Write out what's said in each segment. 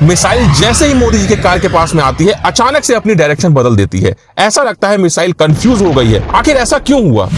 Missile जैसे ही मोदी जी के car के पास में आती है अचानक से अपनी डायरेक्शन बदल देती है। ऐसा लगता है मिसाइल कंफ्यूज हो गई है। आखिर ऐसा क्यों हुआ?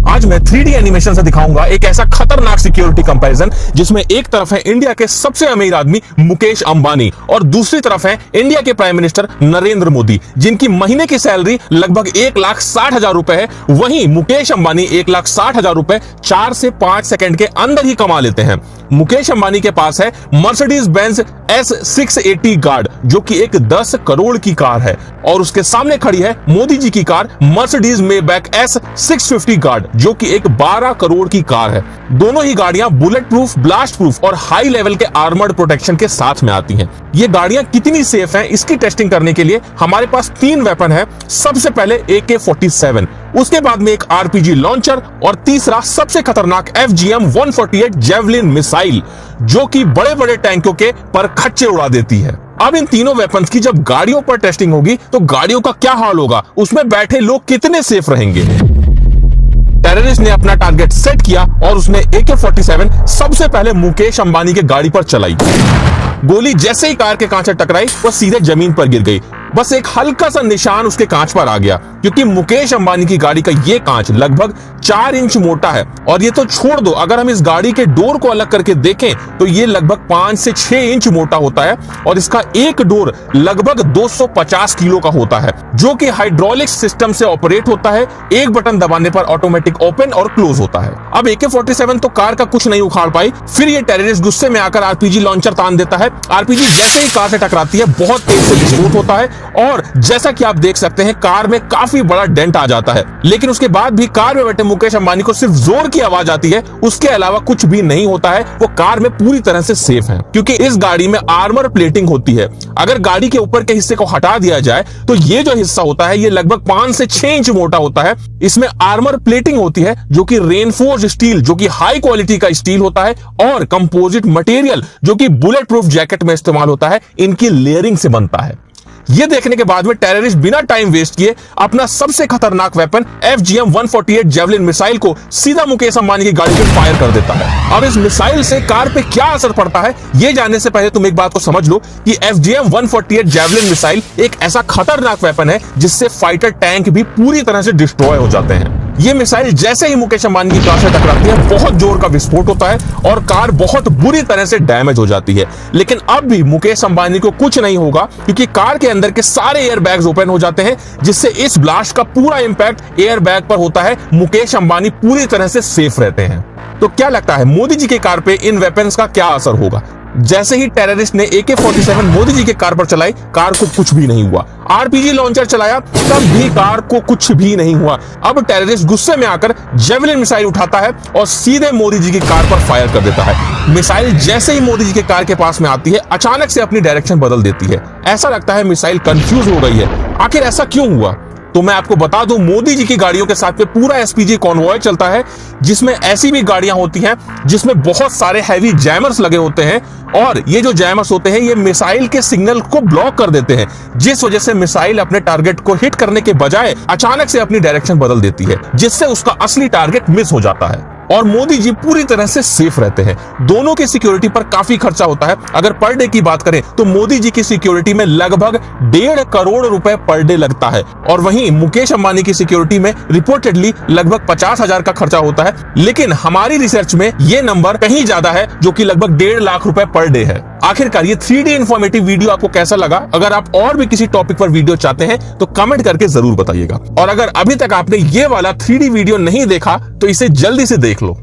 आज मैं 3D एनिमेशन से दिखाऊंगा एक ऐसा खतरनाक सिक्योरिटी कंपैरिजन जिसमें एक तरफ है इंडिया के सबसे अमीर आदमी मुकेश अंबानी और दूसरी तरफ है इंडिया के प्राइम मिनिस्टर नरेंद्र मोदी, जिनकी महीने की सैलरी लगभग 1,60,000 रुपए है। वहीं मुकेश अंबानी 1,60,000 रुपए 4 से 5 सेकंड के अंदर ही कमा लेते हैं। मुकेश अंबानी के पास है मर्सिडीज बेंज S680 गार्ड, जो कि एक 10 करोड़ की कार है, और उसके सामने खड़ी है मोदी जी की car Mercedes Maybach S650 guard, जो कि एक 12 करोड़ की कार है। दोनों ही गाड़ियां बुलेट प्रूफ, ब्लास्ट प्रूफ और हाई लेवल के आर्मर्ड प्रोटेक्शन के साथ में आती हैं। ये गाड़ियां कितनी सेफ हैं, इसकी टेस्टिंग करने के लिए हमारे पास 3 वेपन है। सबसे पहले AK-47, उसके बाद में एक RPG लॉन्चर और तीसरा सबसे खतरनाक FGM-148 जेवलिन मिसाइल, जो कि बड़े बड़े टैंकों के पर खच्चे उड़ा देती है। अब इन तीनों वेपन्स की जब गाड़ियों पर टेस्टिंग होगी तो गाड़ियों का क्या हाल होगा, उसमें बैठे लोग कितने सेफ रहेंगे। टेररिस्ट ने अपना टारगेट सेट किया और उसने AK-47 सबसे पहले मुकेश अंबानी के गाड़ी पर चलाई। गोली जैसे ही कार के कांच से टकराई वो सीधे जमीन पर गिर गई। बस एक हल्का सा निशान उसके कांच पर आ गया, क्योंकि मुकेश अंबानी की गाड़ी का ये कांच लगभग 4 इंच मोटा है। और ये तो छोड़ दो, अगर हम इस गाड़ी के डोर को अलग करके देखें तो ये लगभग 5 से 6 इंच मोटा होता है और इसका एक डोर लगभग 250 किलो का होता है, जो कि हाइड्रोलिक सिस्टम से ऑपरेट होता है। एक बटन दबाने पर ऑटोमेटिक ओपन और क्लोज होता है। अब AK-47 तो कार का कुछ नहीं उखाड़ पाई। फिर ये टेररिस्ट गुस्से में आकर RPG लॉन्चर तान देता है। RPG जैसे ही कार से टकराती है बहुत तेज से विस्फोट होता है और जैसा कि आप देख सकते हैं कार में काफी बड़ा डेंट आ जाता है। लेकिन उसके बाद भी कार में बैठे मुकेश अंबानी को सिर्फ जोर की आवाज आती है, उसके अलावा कुछ भी नहीं होता है। वो कार में पूरी तरह से सेफ है, क्योंकि इस गाड़ी में आर्मर प्लेटिंग होती है। अगर गाड़ी के ऊपर के हिस्से को हटा दिया जाए तो ये जो हिस्सा होता है ये लगभग 5 से 6 इंच मोटा होता है। इसमें आर्मर प्लेटिंग होती है जो कि रेनफोर्स्ड स्टील, जो कि हाई क्वालिटी का स्टील होता है, और कंपोजिट मटेरियल जो कि बुलेट प्रूफ जैकेट में इस्तेमाल होता है, इनकी लेयरिंग से बनता है। ये देखने के बाद में टेररिस्ट बिना टाइम वेस्ट किए अपना सबसे खतरनाक वेपन FGM-148 जेवलिन मिसाइल को सीधा मुकेश अंबानी की गाड़ी पे फायर कर देता है। अब इस मिसाइल से कार पे क्या असर पड़ता है ये जानने से पहले तुम एक बात को समझ लो कि FGM-148 जेवलिन मिसाइल एक ऐसा खतरनाक वेपन है जिससे फाइटर टैंक भी पूरी तरह से डिस्ट्रॉय हो जाते हैं। ये मिसाइल जैसे ही मुकेश अंबानी की कार से टकराती है बहुत जोर का विस्फोट होता है और कार बहुत बुरी तरह से डैमेज हो जाती है। लेकिन अब भी मुकेश अंबानी को कुछ नहीं होगा, क्योंकि कार के अंदर के सारे एयर बैग्स ओपन हो जाते हैं, जिससे इस ब्लास्ट का पूरा इंपैक्ट एयर बैग पर होता है। मुकेश अंबानी पूरी तरह से सेफ रहते हैं। तो क्या लगता है मोदी जी के कार पे इन वेपन्स का क्या असर होगा? जैसे ही टेररिस्ट ने AK-47 मोदी जी के कार पर चलाई, कार को कुछ भी नहीं हुआ। RPG लॉन्चर चलाया, तब भी कार को कुछ भी नहीं हुआ। अब टेररिस्ट गुस्से में आकर जेवलिन मिसाइल उठाता है और सीधे मोदी जी की कार पर फायर कर देता है। मिसाइल जैसे ही मोदी जी के कार के पास में आती है अचानक से अपनी डायरेक्शन बदल देती है। ऐसा लगता है मिसाइल कंफ्यूज हो गई है। आखिर ऐसा क्यों हुआ? तो मैं आपको बता दूं, मोदी जी की गाड़ियों के साथ में पूरा SPG कॉन्वॉय चलता है, जिसमें ऐसी भी गाड़ियां होती हैं जिसमें बहुत सारे हैवी जैमर्स लगे होते हैं, और ये जो जैमर्स होते हैं ये मिसाइल के सिग्नल को ब्लॉक कर देते हैं, जिस वजह से मिसाइल अपने टारगेट को हिट करने के बजाय अचानक से अपनी डायरेक्शन बदल देती है, जिससे उसका असली टारगेट मिस हो जाता है और मोदी जी पूरी तरह से सेफ रहते हैं। दोनों की सिक्योरिटी पर काफी खर्चा होता है। अगर पर डे की बात करें तो मोदी जी की सिक्योरिटी में लगभग 1.5 करोड़ रुपए पर डे लगता है, और वहीं मुकेश अंबानी की सिक्योरिटी में रिपोर्टेडली लगभग 50,000 का खर्चा होता है। लेकिन हमारी रिसर्च में ये नंबर कहीं ज्यादा है, जो कि लगभग 1.5 लाख रुपए पर डे है। आखिरकार ये 3D इंफॉर्मेटिव वीडियो आपको कैसा लगा? अगर आप और भी किसी टॉपिक पर वीडियो चाहते हैं तो कमेंट करके जरूर बताइएगा। और अगर अभी तक आपने ये वाला 3D वीडियो नहीं देखा तो इसे जल्दी से देख लो।